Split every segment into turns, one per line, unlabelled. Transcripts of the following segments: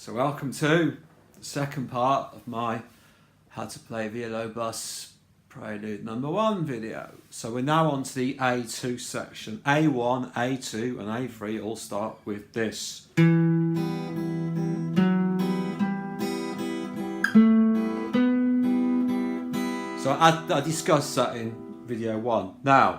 So welcome to the second part of my how to play Villa Lobos prelude number 1 video. So we're now on to the A2 section. A1, A2 and A3 all start with this. So I discussed that in video 1. Now,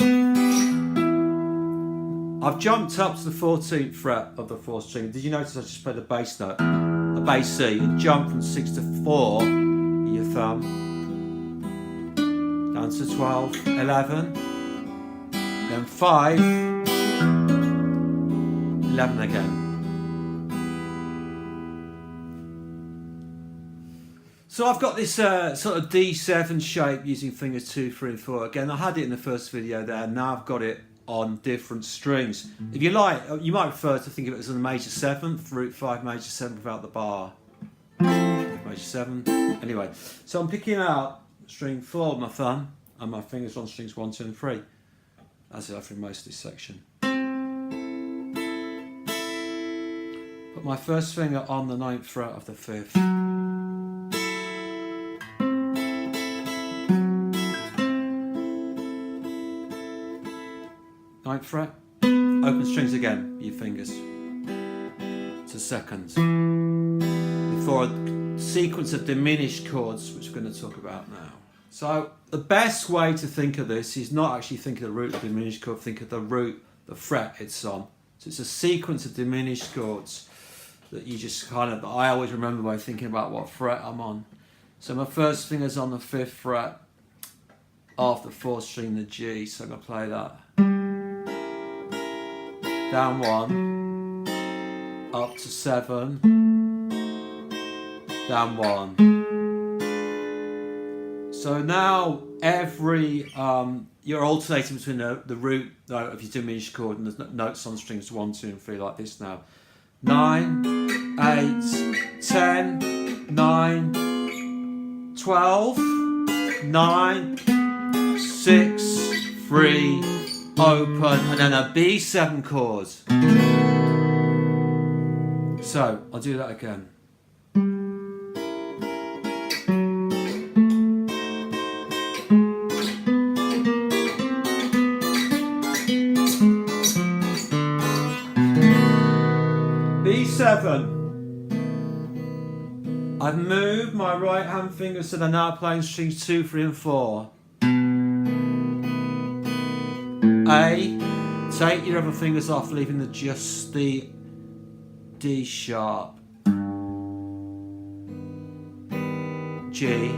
I've jumped up to the 14th fret of the 4th string. Did you notice I just played a bass note, a bass C, and jumped from 6 to 4 in your thumb, down to 12, 11, then 5, 11 again. So I've got this sort of D7 shape using fingers 2, 3 and 4. Again, I had it in the first video there, now I've got it on different strings. If you like, you might prefer to think of it as a major 7th, root 5 major 7 without the bar. Major 7. Anyway, so I'm picking out string 4 with my thumb and my fingers on strings 1, 2 and 3, as I have for most of this section. Put my first finger on the 9th fret of the 5th. Ninth fret, open strings again with your fingers to seconds before a sequence of diminished chords, which we're going to talk about now. So the best way to think of this is not actually think of the root of the diminished chord, think of the root, the fret it's on. So it's a sequence of diminished chords that you just I always remember by thinking about what fret I'm on. So my first finger's on the 5th fret of the 4th string, the G, so I'm going to play that. Down 1, up to 7, down 1. So now every, you're alternating between the root note of your diminished chord and the notes on strings 1, 2 and 3 like this now. 9, 8, 10, 9, 12, 9, 6, 3, open, and then a B7 chord. So I'll do that again. B7. I've moved my right hand fingers so they're now playing strings 2, 3 and 4. A, take your other fingers off, leaving just the D sharp. G,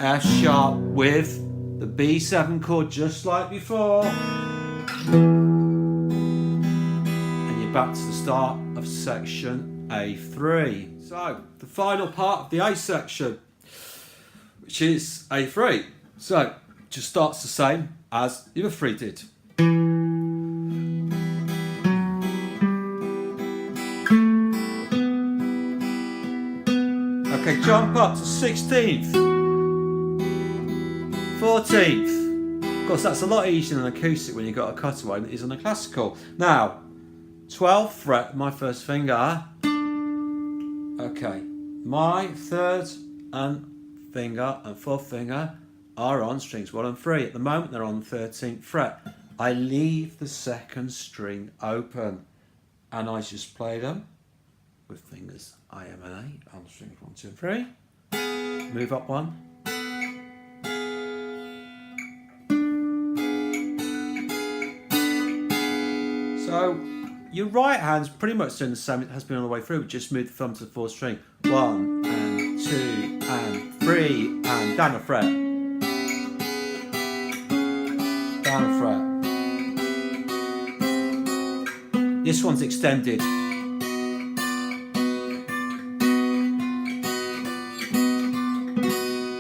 F sharp with the B7 chord just like before. And you're back to the start of section A3. So, the final part of the A section, which is A3. So, just starts the same as the other 3 did. Okay, jump up to 16th, 14th. Of course, that's a lot easier than an acoustic when you've got a cutaway than it is on a classical. Now, 12th fret, my first finger. Okay, my 3rd finger and 4th finger are on strings 1 and 3. At the moment, they're on the 13th fret. I leave the 2nd string open and I just play them with fingers I, M and A on strings 1, 2 and 3. Move up 1. So your right hand's pretty much doing the same it has been all the way through, but just move the thumb to the 4th string. 1 and 2 and 3 and down a fret. Down a fret. This one's extended.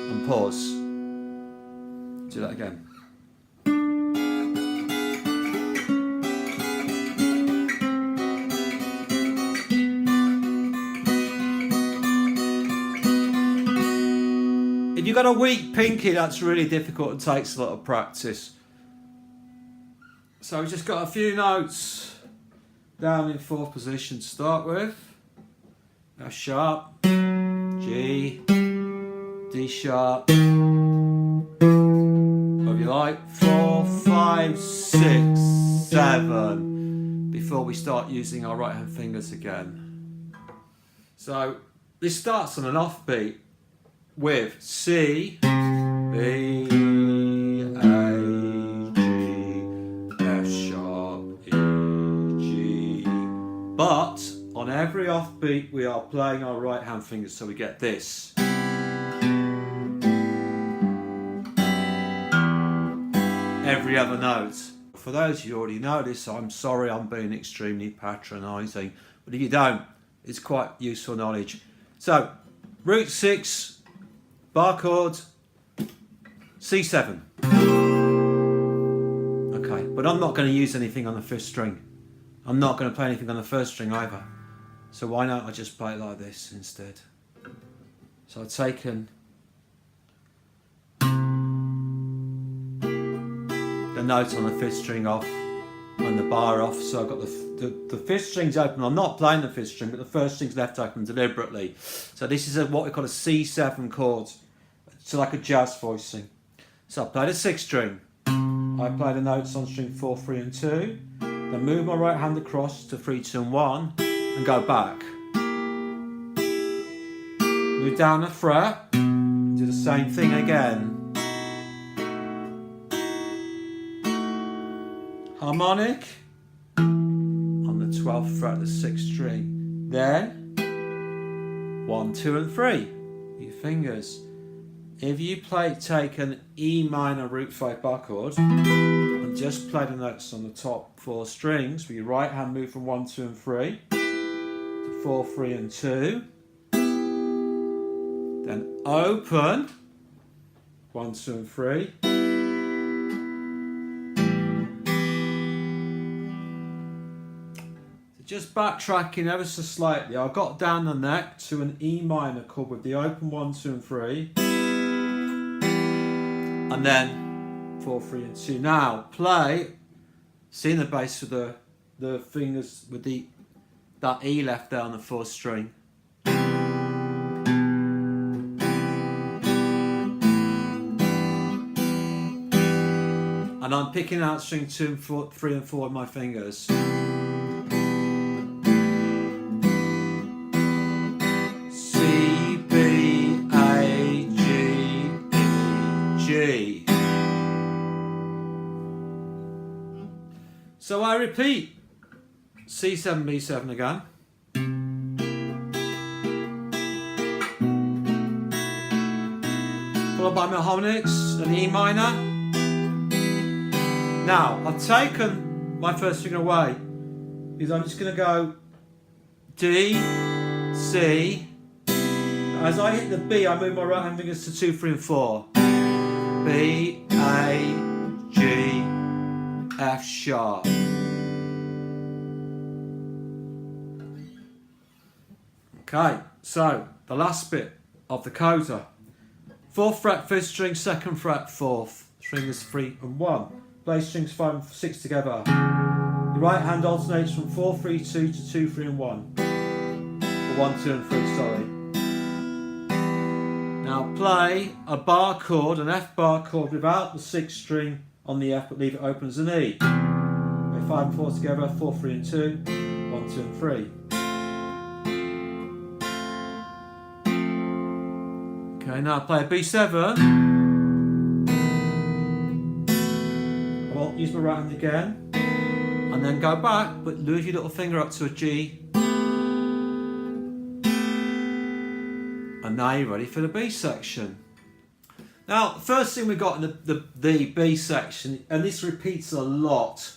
And pause. Do that again. If you've got a weak pinky, that's really difficult and takes a lot of practice. So we've just got a few notes down in 4th position to start with. F sharp, G, D sharp, whatever you like, 4, 5, 6, 7, before we start using our right hand fingers again. So this starts on an offbeat with C, B, A, G, F sharp, E, G, but on every offbeat we are playing our right hand fingers, so we get this. Every other note. For those of you who already know this, I'm sorry I'm being extremely patronising, but if you don't, it's quite useful knowledge. So, root 6, bar chord, C7. Okay, but I'm not going to use anything on the 5th string. I'm not going to play anything on the 1st string either. So why not I just play it like this instead? So I've taken the note on the 5th string off and the bar off, so I've got the 5th string's open. I'm not playing the 5th string, but the 1st string's left open deliberately. So this is what we call a C7 chord. It's like a jazz voicing. So I play the 6th string. I play the notes on string 4, 3 and 2. Then move my right hand across to 3, 2 and 1 and go back. Move down a fret, do the same thing again. Harmonic on the 12th fret of the 6th string. Then 1, 2 and 3. Your fingers. If you take an E minor root 5 bar chord and just play the notes on the top 4 strings with your right hand, move from 1, 2 and 3 to 4, 3 and 2. Then open 1, 2 and 3. Just backtracking ever so slightly, I got down the neck to an E minor chord with the open 1, 2 and 3. And then 4, 3 and 2. Now play, C in the bass with the fingers with that E left there on the 4th string. And I'm picking out string 2 and 4, 3 and 4 with my fingers. So I repeat C7, B7 again. Followed by my harmonics, an E minor. Now I've taken my 1st string away because I'm just going to go D, C. As I hit the B, I move my right hand fingers to 2, 3 and 4. B, A, G, F sharp. Okay, so the last bit of the coda. 4th fret, 5th string, 2nd fret, 4th. Strings 3 and 1. Play strings 5 and 6 together. Your right hand alternates from 4, 3, 2 to 2, 3 and 1. Or 1, 2 and 3, sorry. Now play a bar chord, an F bar chord without the 6th string on the F, but leave it open as an E. Play 5 and 4 together, 4, 3 and 2, 1, 2 and 3. Okay, now play a B7. I won't use my right hand again. And then go back, but move your little finger up to a G. And now you're ready for the B section. Now, the first thing we've got in the B section, and this repeats a lot,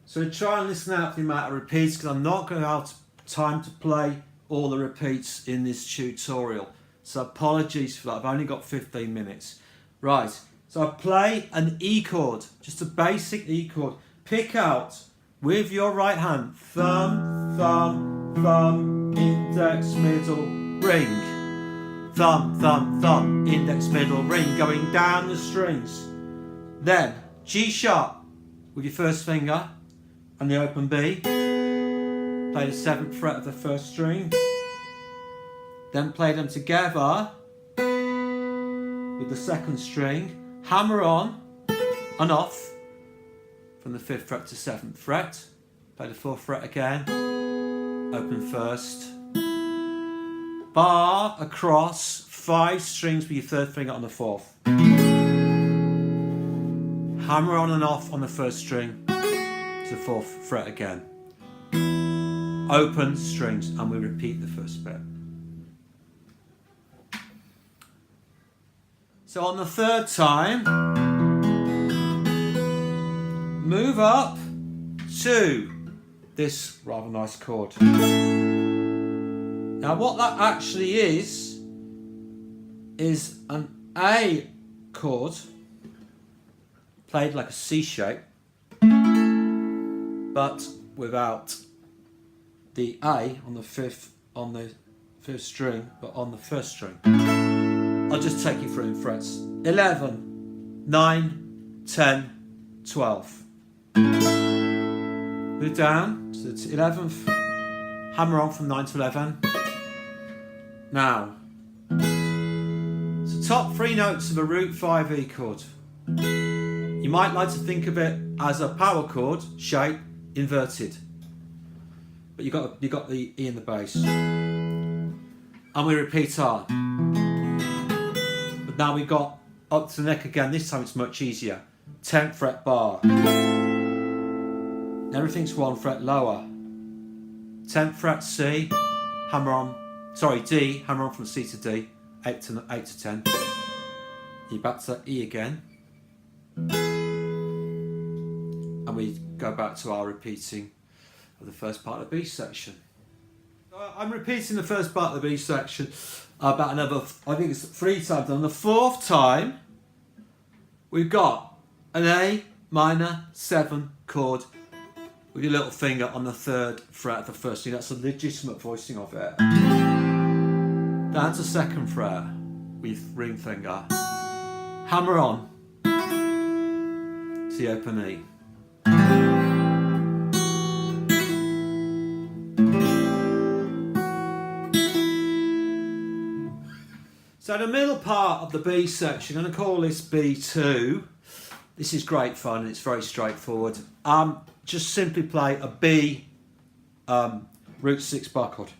so try and listen out for the amount of repeats, because I'm not going to have time to play all the repeats in this tutorial. So apologies for that, I've only got 15 minutes. Right, so I play an E chord, just a basic E chord. Pick out with your right hand, thumb, thumb, thumb, index, middle, ring. Thumb, thumb, thumb, index, middle, ring, going down the strings. Then G sharp with your 1st finger and the open B. Play the 7th fret of the 1st string. then play them together with the second string, hammer on and off from the 5th fret to 7th fret, play the 4th fret again, open first, bar across 5 strings with your 3rd finger on the 4th, hammer on and off on the 1st string to the 4th fret again, open strings, and we repeat the first bit. So on the 3rd time, move up to this rather nice chord. Now what that actually is an A chord played like a C shape, but without the A on the 5th string, but on the 1st string. I'll just take you through in frets. 11, 9, 10, 12. Move down to the 11th, hammer on from 9 to 11. Now, it's the top 3 notes of a root 5 E chord. You might like to think of it as a power chord shape inverted, but you got the E in the bass, and we repeat our. But now we've got up to the neck again. This time it's much easier. 10th fret bar. Everything's 1 fret lower. 10th fret C, hammer on. Sorry, D, hammer on from C to D. 8 to 10. You're back to E again. And we go back to our repeating of the first part of the B section. I'm repeating the first part of the B section about another, I think it's 3 times. On the 4th time, we've got an A minor 7 chord with your little finger on the 3rd fret of the 1st string. That's a legitimate voicing of it. Down to 2nd fret with ring finger. Hammer on to the open E. So the middle part of the B section, I'm going to call this B2. This is great fun and it's very straightforward. Just simply play a B root 6 bar chord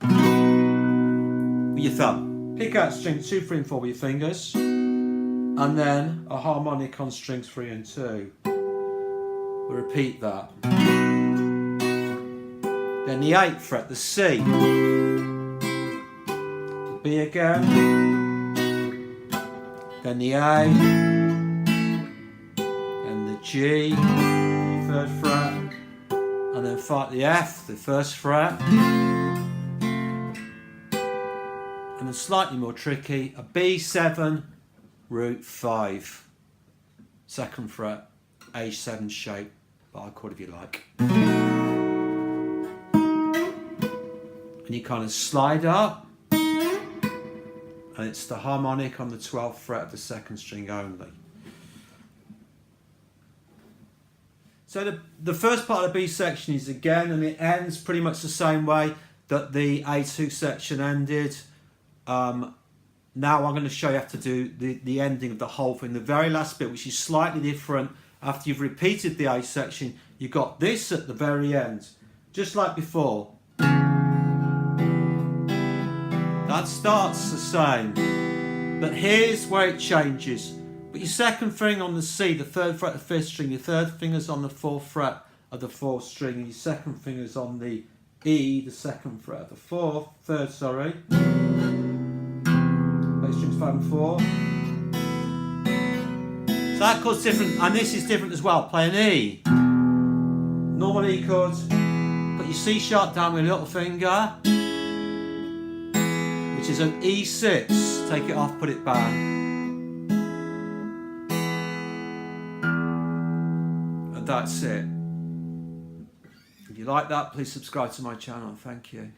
with your thumb. Pick out string 2, 3 and 4 with your fingers, and then a harmonic on strings 3 and 2. We'll repeat that. Then the 8th fret, the C, the B again, then the A, then the G, 3rd fret, and then fight the F, the 1st fret, and then slightly more tricky, a B7 root 5, 2nd fret, A7 shape, bar chord if you like. And you kind of slide up, and it's the harmonic on the 12th fret of the 2nd string only. So the first part of the B section is again, and it ends pretty much the same way that the A2 section ended. Now I'm going to show you how to do the ending of the whole thing, the very last bit, which is slightly different. After you've repeated the A section, you've got this at the very end, just like before. That starts the same, but here's where it changes. Put your 2nd finger on the C, the 3rd fret of the 5th string, your 3rd finger's on the 4th fret of the 4th string, and your 2nd finger's on the E, the 2nd fret of the 3rd, sorry. Bass strings 5 and 4. So that chord's different, and this is different as well. Play an E. Normal E chord. Put your C sharp down with a little finger, which is an E6. Take it off, put it back. And that's it. If you like that, please subscribe to my channel. Thank you.